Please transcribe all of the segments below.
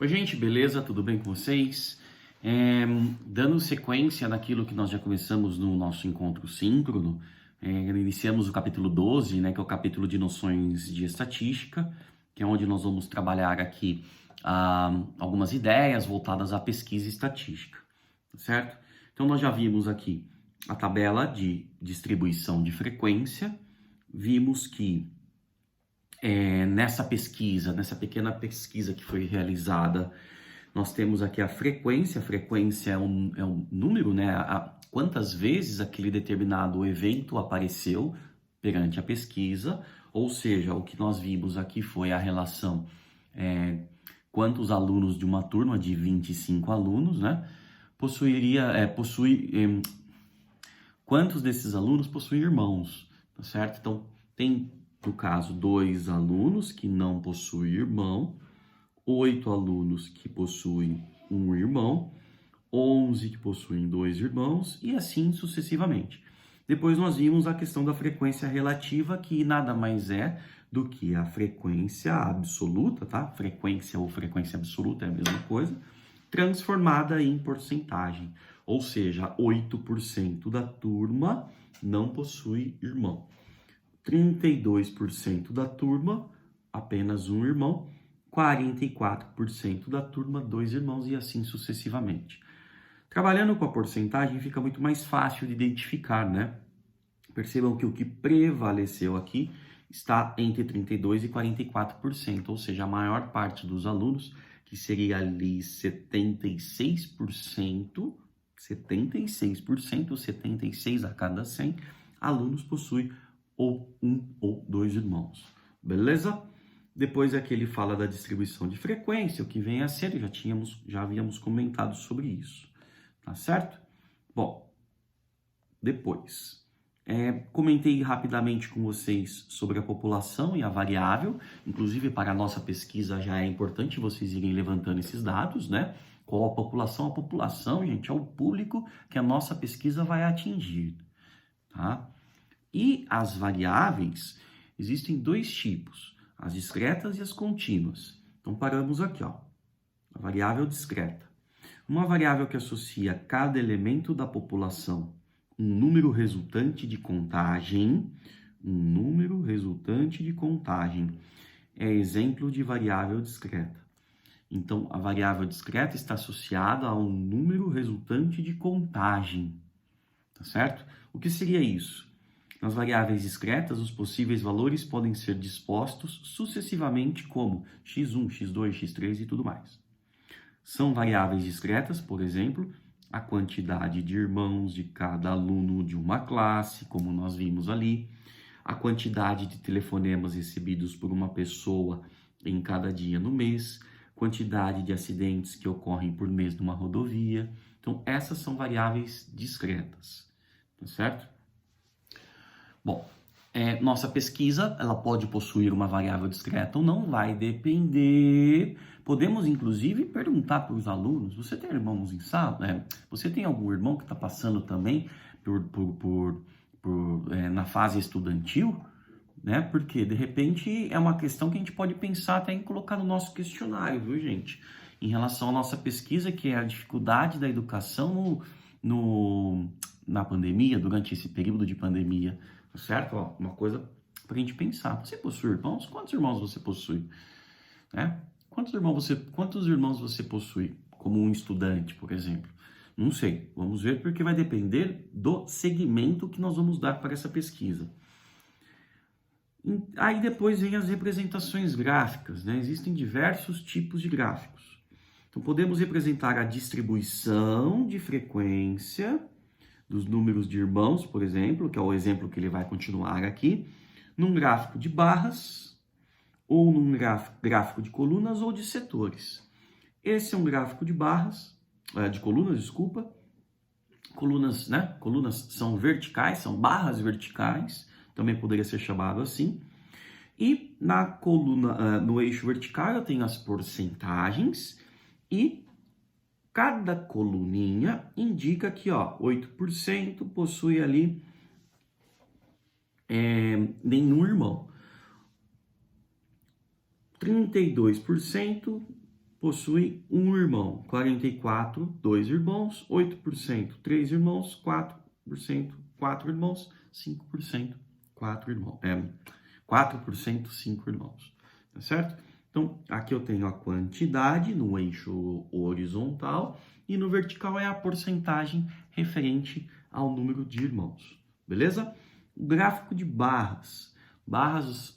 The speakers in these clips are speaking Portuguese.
Oi, gente, beleza? Tudo bem com vocês? Dando sequência naquilo que nós já começamos no nosso encontro síncrono, iniciamos o capítulo 12, né, que é o capítulo de noções de estatística, que é onde nós vamos trabalhar aqui algumas ideias voltadas à pesquisa estatística, tá certo? Então, nós já vimos aqui a tabela de distribuição de frequência, vimos que nessa pesquisa, nessa pequena pesquisa que foi realizada, nós temos aqui a frequência. A frequência é um número, né? Quantas vezes aquele determinado evento apareceu perante a pesquisa, ou seja, o que nós vimos aqui foi a relação quantos alunos de uma turma de 25 alunos, né? Quantos desses alunos possuem irmãos, tá certo? Então, tem, no caso, 2 alunos que não possuem irmão, 8 alunos que possuem um irmão, 11 que possuem 2 irmãos e assim sucessivamente. Depois nós vimos a questão da frequência relativa, que nada mais é do que a frequência absoluta, tá? Frequência ou frequência absoluta é a mesma coisa, transformada em porcentagem. Ou seja, 8% da turma não possui irmão. 32% da turma, apenas um irmão. 44% da turma, 2 irmãos, e assim sucessivamente. Trabalhando com a porcentagem fica muito mais fácil de identificar, né? Percebam que o que prevaleceu aqui está entre 32% e 44%, ou seja, a maior parte dos alunos, que seria ali 76%, 76 a cada 100 alunos possui ou um ou 2 irmãos. Beleza? Depois aqui ele fala da distribuição de frequência, o que vem a ser, já havíamos comentado sobre isso, tá certo? Bom, depois, comentei rapidamente com vocês sobre a população e a variável, inclusive para a nossa pesquisa já é importante vocês irem levantando esses dados, né? Qual a população? A população, gente, é o público que a nossa pesquisa vai atingir, tá? E as variáveis, existem 2 tipos, as discretas e as contínuas. Então, paramos aqui, ó. A variável discreta. Uma variável que associa cada elemento da população um número resultante de contagem. Um número resultante de contagem é exemplo de variável discreta. Então, a variável discreta está associada a um número resultante de contagem. Tá certo? O que seria isso? Nas variáveis discretas, os possíveis valores podem ser dispostos sucessivamente como x1, x2, x3 e tudo mais. São variáveis discretas, por exemplo, a quantidade de irmãos de cada aluno de uma classe, como nós vimos ali, a quantidade de telefonemas recebidos por uma pessoa em cada dia no mês, quantidade de acidentes que ocorrem por mês numa rodovia. Então, essas são variáveis discretas, tá certo? Bom, nossa pesquisa, ela pode possuir uma variável discreta ou não, vai depender. Podemos, inclusive, perguntar para os alunos, você tem irmãos em sala? Você tem algum irmão que está passando também na fase estudantil? Né? Porque, de repente, é uma questão que a gente pode pensar até em colocar no nosso questionário, viu, gente? Em relação à nossa pesquisa, que é a dificuldade da educação na pandemia, durante esse período de pandemia, certo? Ó, uma coisa para a gente pensar. Você possui irmãos? Quantos irmãos você possui? Né? Quantos irmãos você possui como um estudante, por exemplo? Não sei. Vamos ver, porque vai depender do segmento que nós vamos dar para essa pesquisa. Aí depois vem as representações gráficas, né? Existem diversos tipos de gráficos. Então, podemos representar a distribuição de frequência dos números de irmãos, por exemplo, que é o exemplo que ele vai continuar aqui, num gráfico de barras, ou num gráfico de colunas ou de setores. Esse é um gráfico de barras, de colunas, desculpa. Colunas, né? Colunas são verticais, são barras verticais, também poderia ser chamado assim. E na coluna, no eixo vertical, eu tenho as porcentagens e cada coluninha indica que, ó, 8% possui ali nenhum irmão. 32% possui um irmão. 44, 2 irmãos. 8%, 3 irmãos. 4%, 4 irmãos. 5%, 4 irmãos. 4%, 5 irmãos. Tá certo? Então, aqui eu tenho a quantidade no eixo horizontal e no vertical é a porcentagem referente ao número de irmãos. Beleza? O gráfico de barras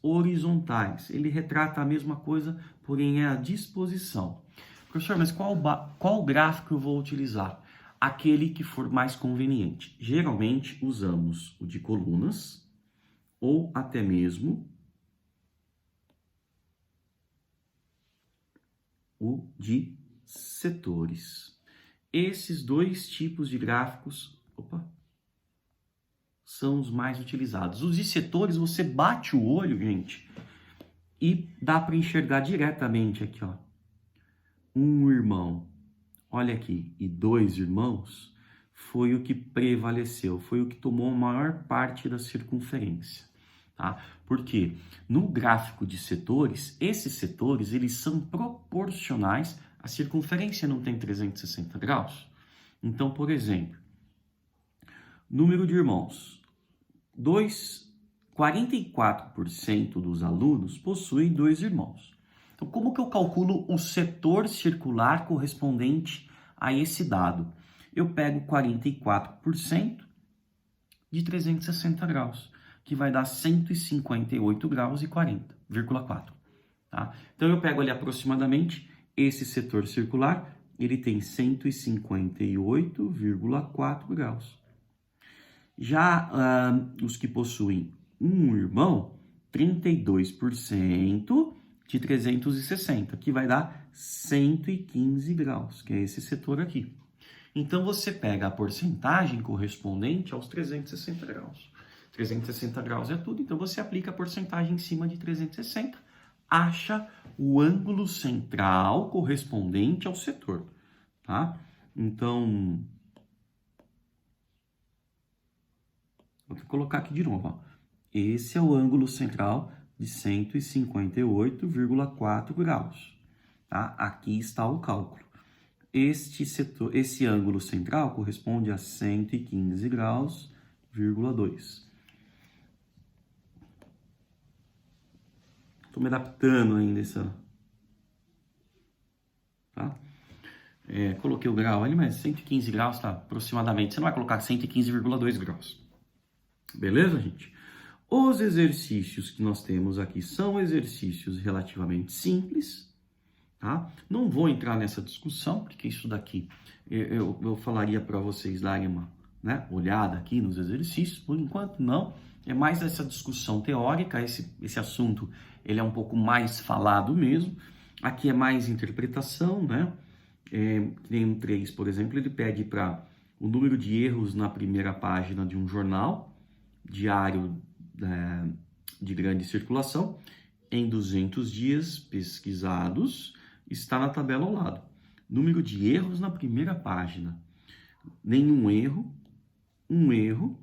horizontais, ele retrata a mesma coisa, porém é a disposição. Professor, mas qual gráfico eu vou utilizar? Aquele que for mais conveniente. Geralmente usamos o de colunas ou até mesmo o de setores. Esses dois tipos de gráficos, são os mais utilizados. Os de setores, você bate o olho, gente, e dá para enxergar diretamente aqui, ó. Um irmão, olha aqui, e 2 irmãos, foi o que prevaleceu, foi o que tomou a maior parte da circunferência, tá? Porque no gráfico de setores, esses setores, eles são proporcionais, a circunferência não tem 360 graus. Então, por exemplo, número de irmãos, 44% dos alunos possuem 2 irmãos. Então, como que eu calculo o setor circular correspondente a esse dado? Eu pego 44% de 360 graus, que vai dar 158 graus e 40,4. Tá? Então, eu pego ali aproximadamente esse setor circular, ele tem 158,4 graus. Já os que possuem um irmão, 32% de 360, que vai dar 115 graus, que é esse setor aqui. Então, você pega a porcentagem correspondente aos 360 graus. 360 graus é tudo, então você aplica a porcentagem em cima de 360, acha o ângulo central correspondente ao setor, tá? Então, vou colocar aqui de novo, ó. Esse é o ângulo central de 158,4 graus, tá? Aqui está o cálculo. Esse ângulo central corresponde a 115 graus, 2. Estou me adaptando ainda tá? Coloquei o grau ali, mas 115 graus tá aproximadamente. Você não vai colocar 115,2 graus. Beleza, gente? Os exercícios que nós temos aqui são exercícios relativamente simples, tá? Não vou entrar nessa discussão, porque isso daqui eu falaria para vocês darem uma olhada aqui nos exercícios. Por enquanto, não. É mais essa discussão teórica, esse assunto ele é um pouco mais falado mesmo. Aqui é mais interpretação, né? Tem um 3, por exemplo, ele pede para o número de erros na primeira página de um jornal diário de grande circulação em 200 dias pesquisados, está na tabela ao lado. Número de erros na primeira página. Nenhum erro, 1 erro,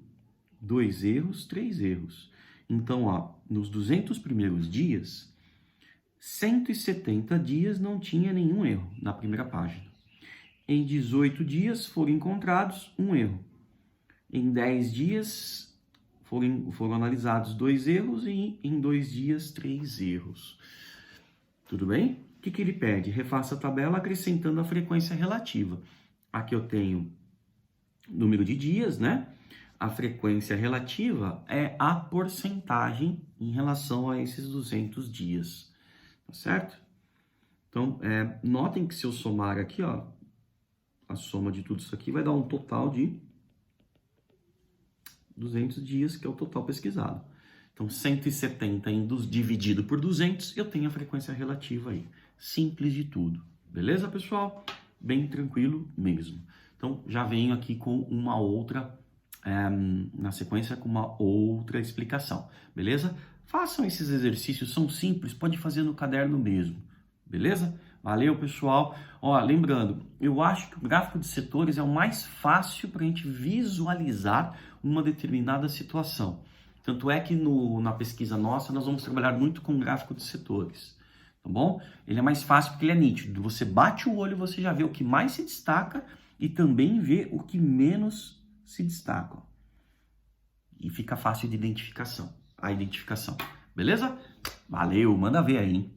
2 erros, 3 erros. Então, ó, nos 200 primeiros dias, 170 dias não tinha nenhum erro na primeira página. Em 18 dias foram encontrados 1 erro. Em 10 dias foram analisados 2 erros e em 2 dias 3 erros. Tudo bem? O que ele pede? Refaça a tabela acrescentando a frequência relativa. Aqui eu tenho número de dias, né? A frequência relativa é a porcentagem em relação a esses 200 dias, tá certo? Então, notem que se eu somar aqui, ó, a soma de tudo isso aqui vai dar um total de 200 dias, que é o total pesquisado. Então, 170 dividido por 200, eu tenho a frequência relativa aí. Simples de tudo. Beleza, pessoal? Bem tranquilo mesmo. Então, já venho aqui com uma outra... na sequência com uma outra explicação, beleza? Façam esses exercícios, são simples, pode fazer no caderno mesmo, beleza? Valeu, pessoal. Ó, lembrando, eu acho que o gráfico de setores é o mais fácil para a gente visualizar uma determinada situação. Tanto é que na pesquisa nossa, nós vamos trabalhar muito com gráfico de setores. tá bom? Ele é mais fácil porque ele é nítido. Você bate o olho, você já vê o que mais se destaca e também vê o que menos se destaca. E fica fácil de identificação, a identificação. Beleza? Valeu, manda ver aí, hein?